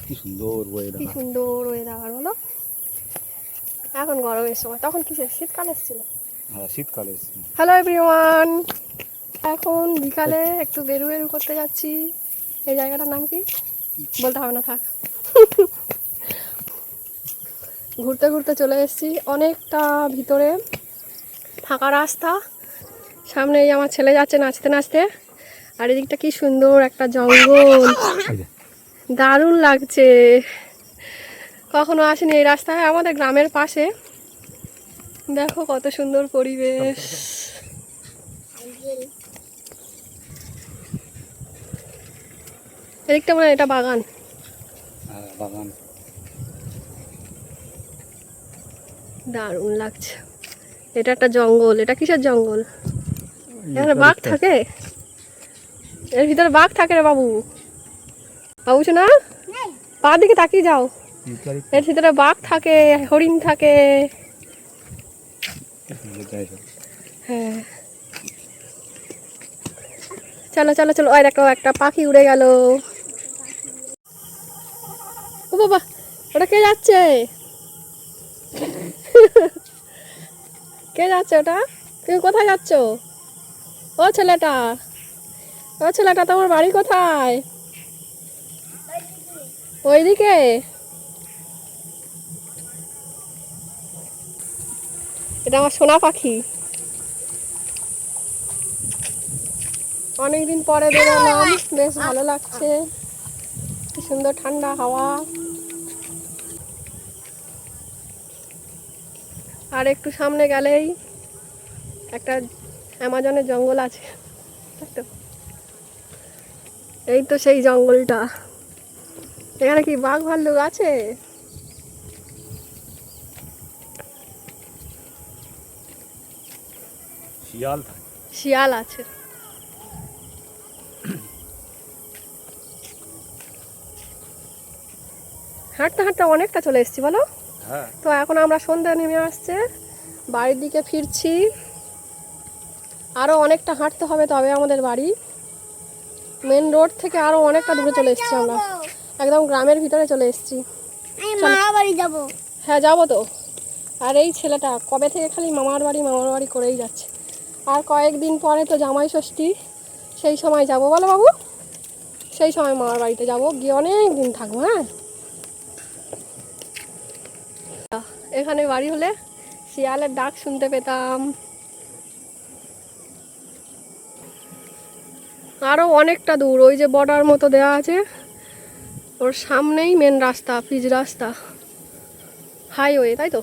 কি সুন্দর ওয়েদার, কি সুন্দর ওয়েদার বলো। এখন গরমের সময়, তখন কিসের শীতকাল এসেছিল। হ্যাঁ শীতকালে। হ্যালো এভরিওয়ান, এখন বিকালে একটু বেরু বেরু করতে যাচ্ছি। এই জায়গাটার নাম কি বলতে হবে না, থাক। ঘুরতে ঘুরতে চলে এসেছি অনেকটা ভিতরে, ফাঁকা রাস্তা। সামনে এই আমার ছেলে যাচ্ছে নাচতে নাচতে, আর এদিকটা কি সুন্দর একটা জঙ্গল, দারুণ লাগছে। কখনো আসেনি এই রাস্তায়, আমাদের গ্রামের পাশে। দেখো কত সুন্দর পরিবেশ। এদিকটা মনে হয় এটা বাগান। বাগান দারুণ লাগছে। এটা একটা জঙ্গল। এটা কিসের জঙ্গল? এখানে বাঘ থাকে? এর ভিতরে বাঘ থাকে রে বাবু। বাবু শোনা, পা দিকে তাকিয়ে যাও। এর ভিতরে বাঘ থাকে, হরিণ থাকে। হ্যাঁ চলো চলো চলো। ওই দেখো একটা পাখি উড়ে গেল। ও বাবা, ওটা কে যাচ্ছে? কে যাচ্ছে ওটা? তুমি কোথায় যাচ্ছ? ও ছেলেটা, ও ছেলেটা, তোমার বাড়ি কোথায়? ওইদিকে? এটা আমার সোনা পাখি। অনেকদিন পরে বেরোলাম, বেশ ভালো লাগছে। কি সুন্দর ঠান্ডা হাওয়া। আর একটু সামনে গেলেই একটা অ্যামাজনের জঙ্গল আছে। এই তো সেই জঙ্গলটা। এখানে কি বাঘ ভাল্লুক আছে? শিয়াল, শিয়াল আছে। হাঁটতে হাঁটতে অনেকটা চলে এসেছি বলো। তো এখন আমরা সন্ধ্যা নেমে আসছে, বাড়ির দিকে ফিরছি। আরও অনেকটা হাঁটতে হবে তবে আমাদের বাড়ি। মেন রোড থেকে আরও অনেকটা দূরে চলে এসেছি আমরা, একদম গ্রামের ভিতরে চলে এসেছি। হ্যাঁ যাবো তো। আর এই ছেলেটা কবে থেকে খালি মামার বাড়ি করেই যাচ্ছে। আর কয়েকদিন পরে তো জামাই ষষ্ঠী, সেই সময় যাব বলো বাবু। সেই সময় মামার বাড়িতে যাব, গিয়ে অনেক দিন থাকবো। হ্যাঁ এখানে বাড়ি হলে শিয়ালের ডাক শুনতে পেতাম। আরও অনেকটা দূর, ওই যে বর্ডার মতো দেওয়া আছে, ওর সামনেই মেন রাস্তা, পিচ রাস্তা, হাইওয়ে, তাই তো।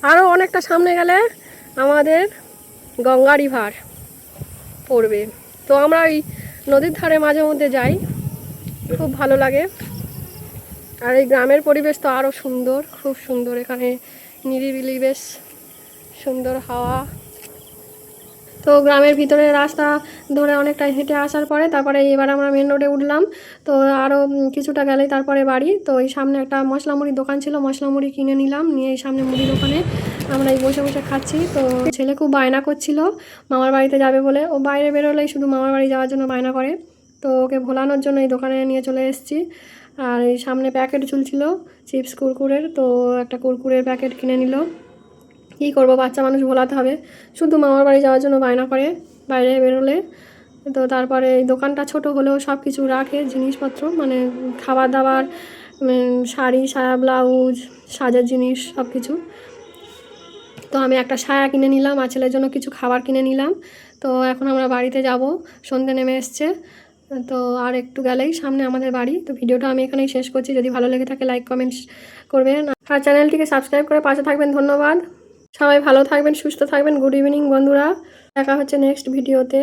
আরও অনেকটা সামনে গেলে আমাদের গঙ্গা রিভার পড়বে। তো আমরা ওই নদীর ধারে মাঝে মধ্যে যাই, খুব ভালো লাগে। আর এই গ্রামের পরিবেশ তো আরও সুন্দর, খুব সুন্দর। এখানে নিরিবিলি, বেশ সুন্দর হাওয়া। তো গ্রামের ভিতরে রাস্তা ধরে অনেকটা হেঁটে আসার পরে তারপরে এবার আমরা মেন রোডে উঠলাম। তো আরও কিছুটা গেলেই তারপরে বাড়ি। তো এই সামনে একটা মশলা মুড়ির দোকান ছিল, মশলা মুড়ি কিনে নিলাম, নিয়ে এই সামনে মুড়ি দোকানে আমরা এই বসে বসে খাচ্ছি। তো ছেলে খুব বায়না করছিল মামার বাড়িতে যাবে বলে। ও বাইরে বেরোলেই শুধু মামার বাড়ি যাওয়ার জন্য বায়না করে। তো ওকে ভোলানোর জন্য এই দোকানে নিয়ে চলে এসেছি। আর এই সামনে প্যাকেট ঝুলছিল চিপস কুরকুরের, তো একটা কুরকুরের প্যাকেট কিনে নিল। কী করবো, বাচ্চা মানুষ ভোলাতে হবে, শুধু মামার বাড়ি যাওয়ার জন্য বায়না করে বাইরে বেরোলে। তো তারপরে এই দোকানটা ছোট হলেও সব কিছু রাখে জিনিসপত্র, মানে খাবার দাবার, শাড়ি, সায়া, ব্লাউজ, সাজার জিনিস, সব কিছু। তো আমি একটা সায়া কিনে নিলাম, আর ছেলের জন্য কিছু খাবার কিনে নিলাম। তো এখন আমরা বাড়িতে যাব, সন্ধে নেমে এসছে। তো আর একটু গেলেই সামনে আমাদের বাড়ি। তো ভিডিওটা আমি এখানেই শেষ করছি। যদি ভালো লেগে থাকে লাইক কমেন্টস করবেন, আর চ্যানেলটিকে সাবস্ক্রাইব করে পাশে থাকবেন। ধন্যবাদ। সবাই ভালো থাকবেন, সুস্থ থাকবেন। গুড ইভিনিং বন্ধুরা, দেখা হচ্ছে নেক্সট ভিডিওতে।